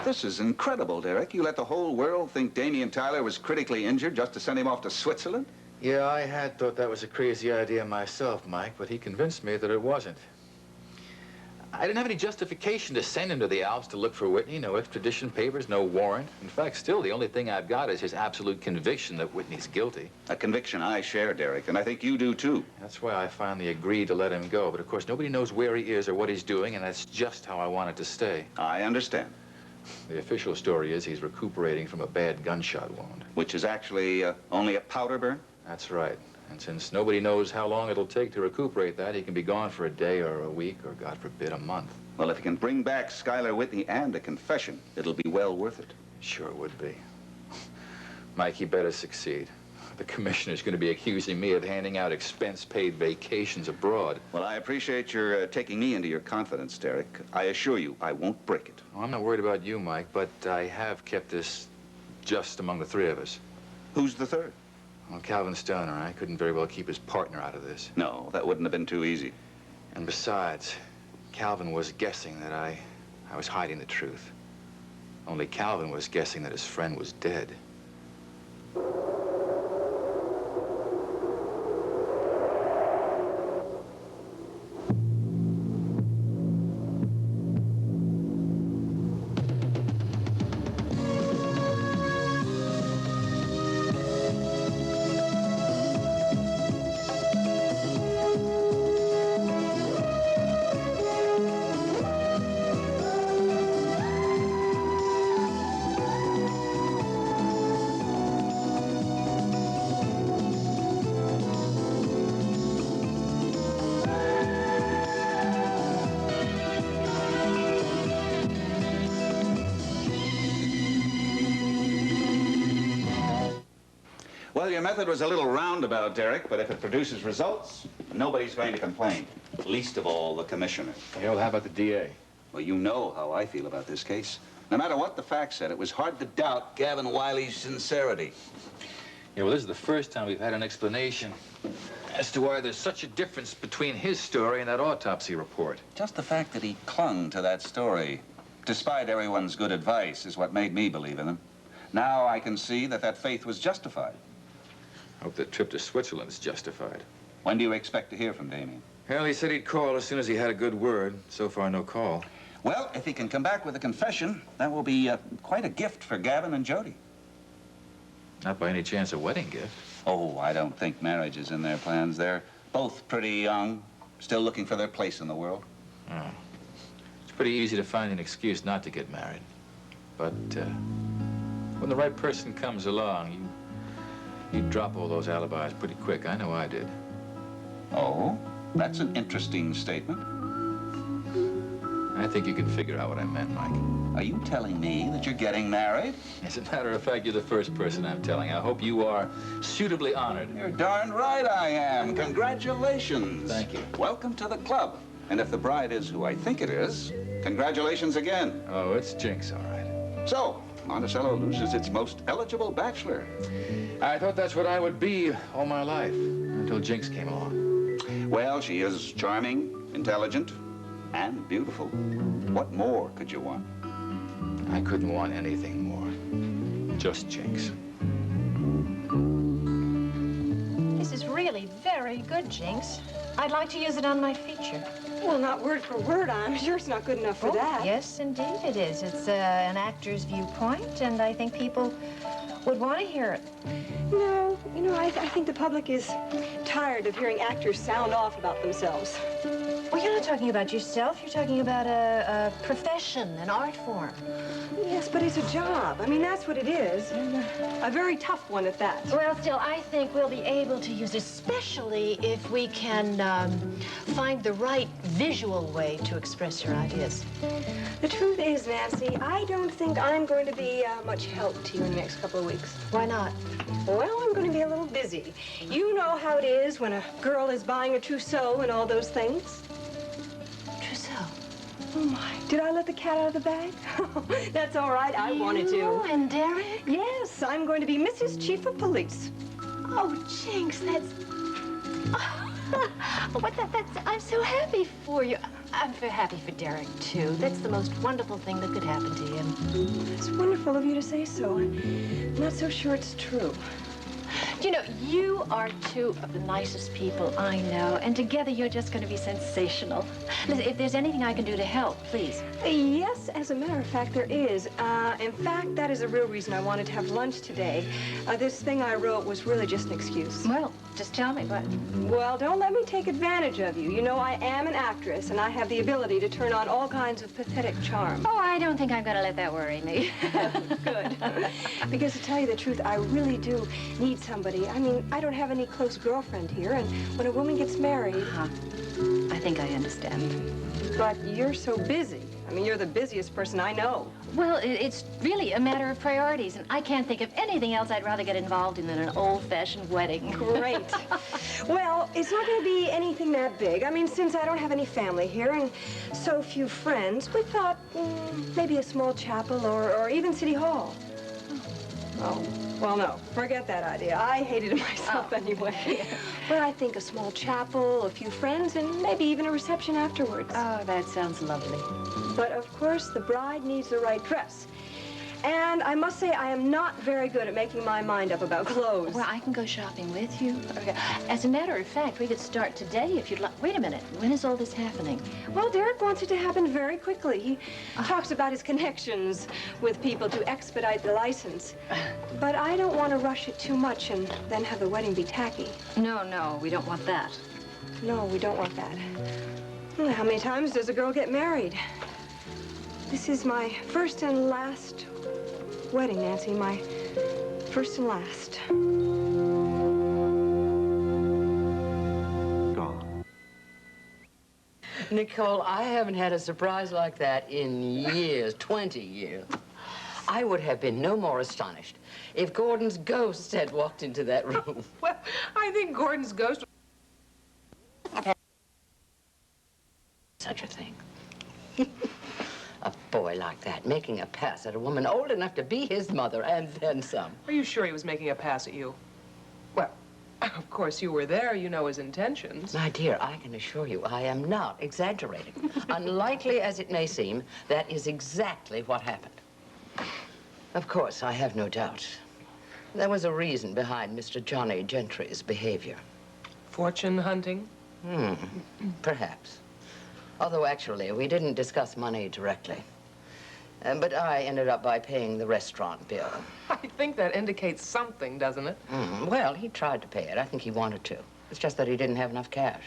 This is incredible, Derek. You let the whole world think Damian Tyler was critically injured just to send him off to Switzerland? Yeah, I had thought that was a crazy idea myself, Mike, but he convinced me that it wasn't. I didn't have any justification to send him to the Alps to look for Whitney. No extradition papers, no warrant. In fact, still, the only thing I've got is his absolute conviction that Whitney's guilty. A conviction I share, Derek, and I think you do, too. That's why I finally agreed to let him go. But, of course, nobody knows where he is or what he's doing, and that's just how I want it to stay. I understand. The official story is he's recuperating from a bad gunshot wound. Which is actually only a powder burn? That's right. And since nobody knows how long it'll take to recuperate that, he can be gone for a day or a week or, God forbid, a month. Well, if he can bring back Skylar Whitney and a confession, it'll be well worth it. Sure would be. Mike, he better succeed. The commissioner's going to be accusing me of handing out expense-paid vacations abroad. Well, I appreciate your taking me into your confidence, Derek. I assure you, I won't break it. Well, I'm not worried about you, Mike, but I have kept this just among the three of us. Who's the third? Well, Calvin Stoner. I couldn't very well keep his partner out of this. No, that wouldn't have been too easy. And besides, Calvin was guessing that I was hiding the truth. Only Calvin was guessing that his friend was dead. Well, your method was a little roundabout, Derek, but if it produces results, nobody's going to complain. Least of all, the commissioner. Yeah, well, how about the DA? Well, you know how I feel about this case. No matter what the facts said, it was hard to doubt Gavin Wiley's sincerity. Yeah, well, this is the first time we've had an explanation as to why there's such a difference between his story and that autopsy report. Just the fact that he clung to that story, despite everyone's good advice, is what made me believe in him. Now I can see that that faith was justified. I hope the trip to Switzerland is justified. When do you expect to hear from Damian? Well, he said he'd call as soon as he had a good word. So far, no call. Well, if he can come back with a confession, that will be quite a gift for Gavin and Jody. Not by any chance a wedding gift. Oh, I don't think marriage is in their plans. They're both pretty young, still looking for their place in the world. Oh. It's pretty easy to find an excuse not to get married. But when the right person comes along, you drop all those alibis pretty quick. I know I did. Oh, that's an interesting statement. I think you can figure out what I meant, Mike. Are you telling me that you're getting married? As a matter of fact, you're the first person I'm telling. I hope you are suitably honored. You're darn right I am. Congratulations. Thank you. Welcome to the club. And if the bride is who I think it is, congratulations again. Oh, it's Jinx, all right. So, Monticello loses its most eligible bachelor. I thought that's what I would be all my life, until Jinx came along. Well, she is charming, intelligent, and beautiful. What more could you want? I couldn't want anything more. Just Jinx. This is really very good, Jinx. I'd like to use it on my feature. Well, not word for word. I'm sure it's not good enough for that. Yes, indeed it is. It's an actor's viewpoint, and I think people would want to hear it. No, I think the public is tired of hearing actors sound off about themselves. Well, you're not talking about yourself. You're talking about a profession, an art form. Yes, but it's a job. I mean, that's what it is. And a very tough one at that. Well, still, I think we'll be able to use it, especially if we can find the right visual way to express your ideas. The truth is, Nancy, I don't think I'm going to be much help to you in the next couple of weeks. Why not? Well, I'm going to be a little busy. You know how it is when a girl is buying a trousseau and all those things. Trousseau? Oh, my. Did I let the cat out of the bag? That's all right. I wanted to. You and Derek? Yes, I'm going to be Mrs. Chief of Police. Oh, Jinx, that's... I'm so happy for you. I'm so happy for Derek, too. That's the most wonderful thing that could happen to him. It's wonderful of you to say so. I'm not so sure it's true. You know, you are two of the nicest people I know, and together you're just going to be sensational. Listen, if there's anything I can do to help, please. Yes, as a matter of fact, there is. In fact, that is the real reason I wanted to have lunch today. This thing I wrote was really just an excuse. Well, just tell me what. Well, don't let me take advantage of you. You know, I am an actress, and I have the ability to turn on all kinds of pathetic charm. Oh, I don't think I'm going to let that worry me. Good. Because to tell you the truth, I really do need somebody. I mean, I don't have any close girlfriend here, and when a woman gets married... I think I understand. But you're so busy. I mean, you're the busiest person I know. Well, it's really a matter of priorities, and I can't think of anything else I'd rather get involved in than an old-fashioned wedding. Great. Well, it's not going to be anything that big. I mean, since I don't have any family here and so few friends, we thought maybe a small chapel or even City Hall. Oh, well, no. Forget that idea. I hated it myself anyway. But I think a small chapel, a few friends, and maybe even a reception afterwards. Oh, that sounds lovely. But, of course, the bride needs the right dress. And I must say I am not very good at making my mind up about clothes. Well, I can go shopping with you. Okay. As a matter of fact, we could start today if you'd like. Wait a minute. When is all this happening? Well, Derek wants it to happen very quickly. He talks about his connections with people to expedite the license. But I don't want to rush it too much and then have the wedding be tacky. No, we don't want that. No, we don't want that. Well, how many times does a girl get married? This is my first and last wedding, Nancy. My first and last. Gone. Nicole, I haven't had a surprise like that in years, 20 years. I would have been no more astonished if Gordon's ghost had walked into that room. Well, I think Gordon's ghost... Such a thing. A boy like that making a pass at a woman old enough to be his mother and then some. Are you sure he was making a pass at you? Well, of course you were there. You know his intentions. My dear, I can assure you I am not exaggerating. Unlikely as it may seem, that is exactly what happened. Of course, I have no doubt. There was a reason behind Mr. Johnny Gentry's behavior. Fortune hunting? Perhaps. Although, actually, we didn't discuss money directly. But I ended up by paying the restaurant bill. I think that indicates something, doesn't it? Well, he tried to pay it. I think he wanted to. It's just that he didn't have enough cash.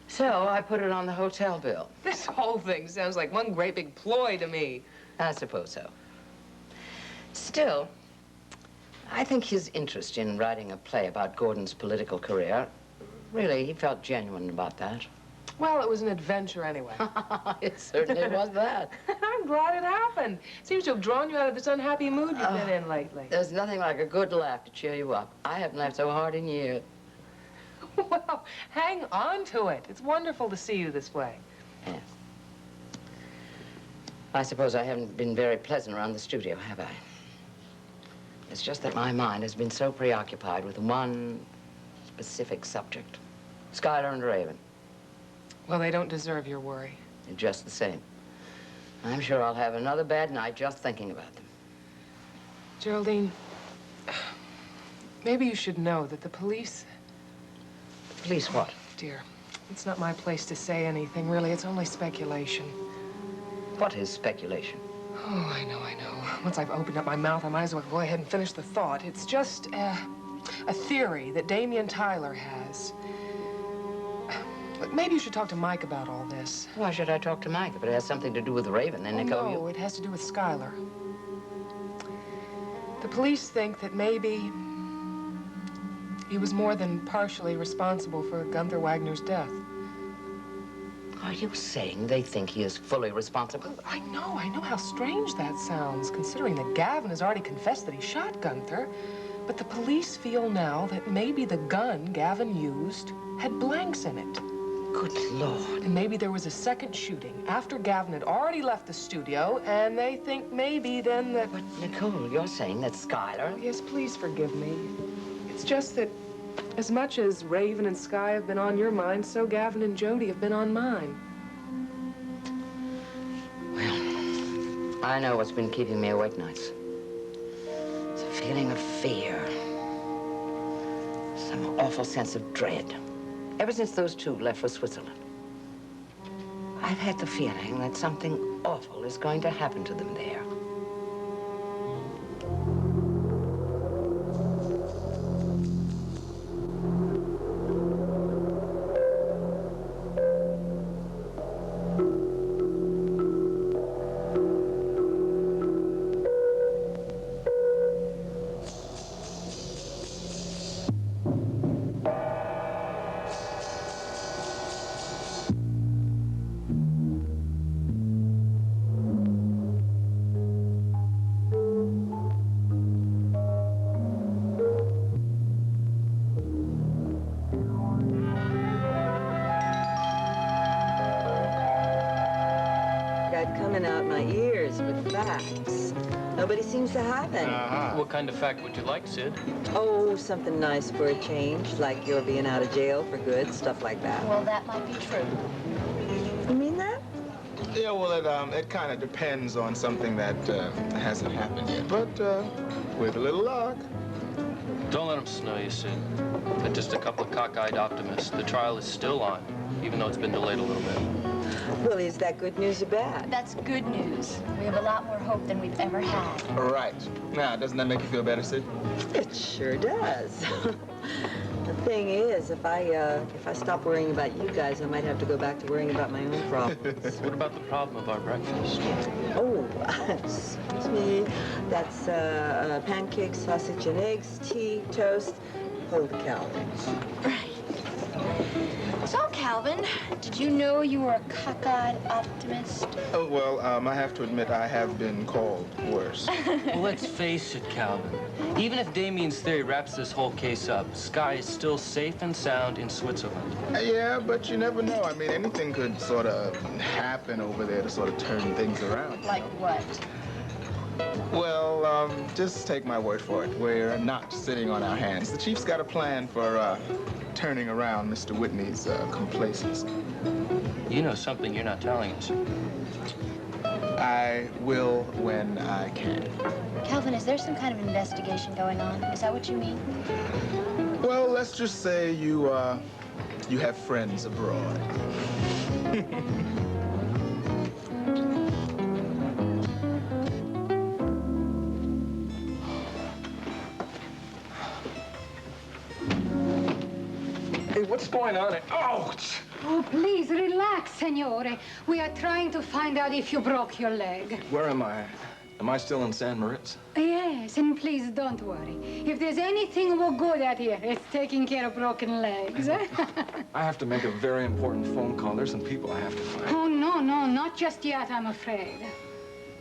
So I put it on the hotel bill. This whole thing sounds like one great big ploy to me. I suppose so. Still, I think his interest in writing a play about Gordon's political career, really, he felt genuine about that. Well, it was an adventure anyway. It certainly was that. I'm glad it happened. Seems to have drawn you out of this unhappy mood you've been in lately. There's nothing like a good laugh to cheer you up. I haven't laughed so hard in years. Well, hang on to it. It's wonderful to see you this way. Yes. I suppose I haven't been very pleasant around the studio, have I? It's just that my mind has been so preoccupied with one specific subject. Skylar and Raven. Well, they don't deserve your worry. They're just the same. I'm sure I'll have another bad night just thinking about them. Geraldine, maybe you should know that the police, Police what? Dear, it's not my place to say anything, really. It's only speculation. What is speculation? Oh, I know. Once I've opened up my mouth, I might as well go ahead and finish the thought. It's just a theory that Damian Tyler has. But maybe you should talk to Mike about all this. Why should I talk to Mike if it has something to do with Raven and Nicole? No, it has to do with Skylar. The police think that maybe he was more than partially responsible for Gunther Wagner's death. Are you saying they think he is fully responsible? I know how strange that sounds, considering that Gavin has already confessed that he shot Gunther. But the police feel now that maybe the gun Gavin used had blanks in it. Good Lord. And maybe there was a second shooting after Gavin had already left the studio, and they think maybe then that... But, Nicole, you're saying that Skylar... Yes, please forgive me. It's just that as much as Raven and Sky have been on your mind, so Gavin and Jody have been on mine. Well, I know what's been keeping me awake nights. It's a feeling of fear. Some awful sense of dread. Ever since those two left for Switzerland, I've had the feeling that something awful is going to happen to them there. Coming out my ears with facts. Nobody seems to have any. What kind of fact would you like, Sid? Oh, something nice for a change, like you're being out of jail for good, stuff like that. Well, that might be true. You mean that? Yeah, well, it kind of depends on something that hasn't happened yet. But with a little luck. Don't let them snow you, Sid. They're just a couple of cockeyed optimists. The trial is still on, even though it's been delayed a little bit. Well, is that good news or bad? That's good news. We have a lot more hope than we've ever had. Right. Now, doesn't that make you feel better, Sid? It sure does. The thing is, if I stop worrying about you guys, I might have to go back to worrying about my own problems. What about the problem of our breakfast? Oh, excuse me. That's pancakes, sausage and eggs, tea, toast. Hold the calories. Right. So, Calvin, did you know you were a cockeyed optimist? Oh, well, I have to admit I have been called worse. Well, let's face it, Calvin. Even if Damian's theory wraps this whole case up, Sky is still safe and sound in Switzerland. Yeah, but you never know. I mean, anything could sort of happen over there to sort of turn things around. Like what? Well, just take my word for it. We're not sitting on our hands. The chief's got a plan for turning around Mr. Whitney's complacency. You know something you're not telling us. I will when I can. Calvin, is there some kind of investigation going on? Is that what you mean? Well, let's just say you have friends abroad. What's going on? Oh! Oh, please, relax, Signore. We are trying to find out if you broke your leg. Where am I? Am I still in San Moritz? Yes, and please don't worry. If there's anything we're good at here, it's taking care of broken legs. I have to make a very important phone call. There's some people I have to find. Oh, no, not just yet, I'm afraid.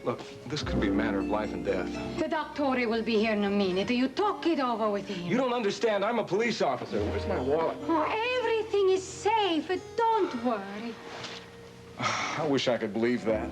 Look, this could be a matter of life and death. The doctor will be here in a minute. You talk it over with him. You don't understand. I'm a police officer. Where's my wallet? Oh, everything is safe. Don't worry. I wish I could believe that.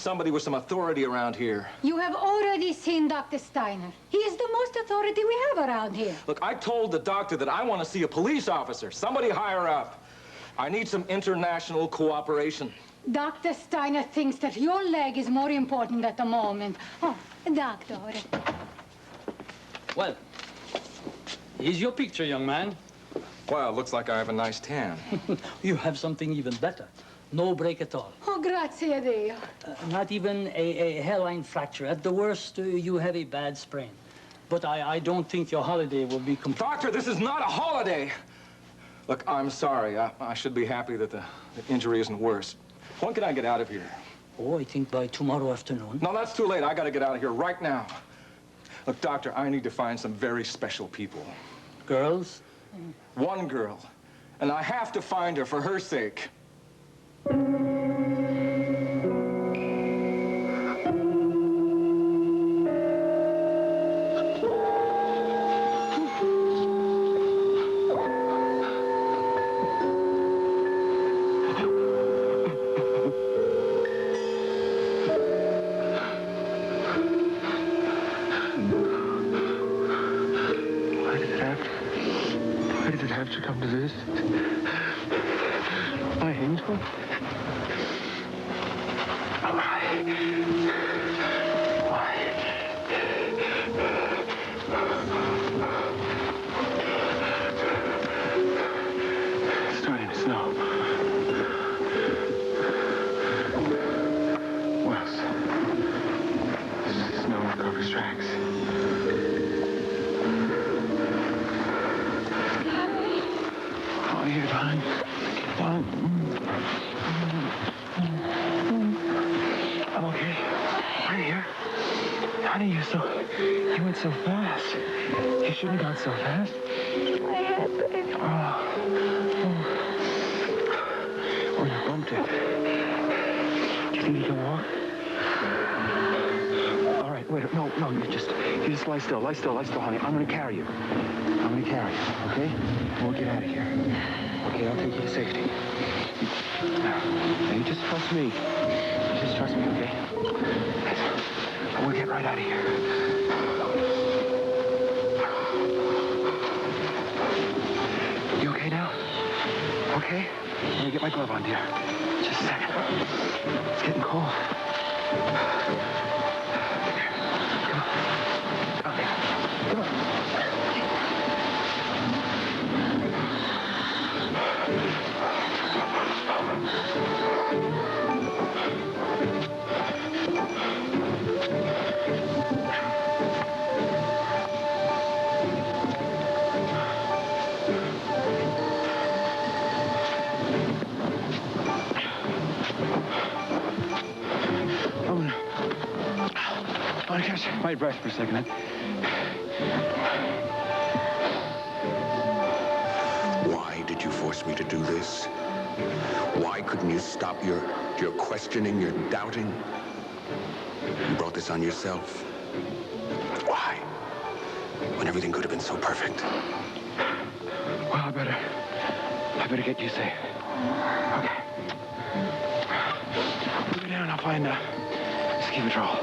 somebody with some authority around here. You have already seen Dr. Steiner. He is the most authority we have around here. Look, I told the doctor that I want to see a police officer, somebody higher up. I need some international cooperation. Dr. Steiner thinks that your leg is more important at the moment. Oh, doctor. Well, here's your picture, young man. Well, looks like I have a nice tan. You have something even better. No break at all. Oh, grazie a Dio. Not even a hairline fracture. At the worst, you have a bad sprain. But I don't think your holiday will be complete. Doctor, this is not a holiday. Look, I'm sorry. I should be happy that the injury isn't worse. When can I get out of here? Oh, I think by tomorrow afternoon. No, that's too late. I got to get out of here right now. Look, Doctor, I need to find some very special people. Girls? One girl. And I have to find her for her sake. To come to this? My angel? Why? It's starting to snow. Well, snow covers tracks. You're fine. Fine. I'm okay. Right here. Honey, you went so fast. You shouldn't have gone so fast. My head, babe. Oh, you bumped it. Do you think you can walk? All right, wait. No, you just lie still, honey. I'm gonna carry you. Okay? We'll get out of here. Okay, I'll take you to safety. Now, you just trust me. Okay? We'll get right out of here. You okay now? Okay? Let me get my glove on, dear. Just a second. It's getting cold. Come on. I want to catch my breath for a second. Why did you force me to do this? Why couldn't you stop your questioning, your doubting? You brought this on yourself. Why? When everything could have been so perfect. Well, I better get you safe. Okay. Put me down, I'll find ski patrol.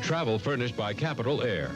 Travel furnished by Capital Air.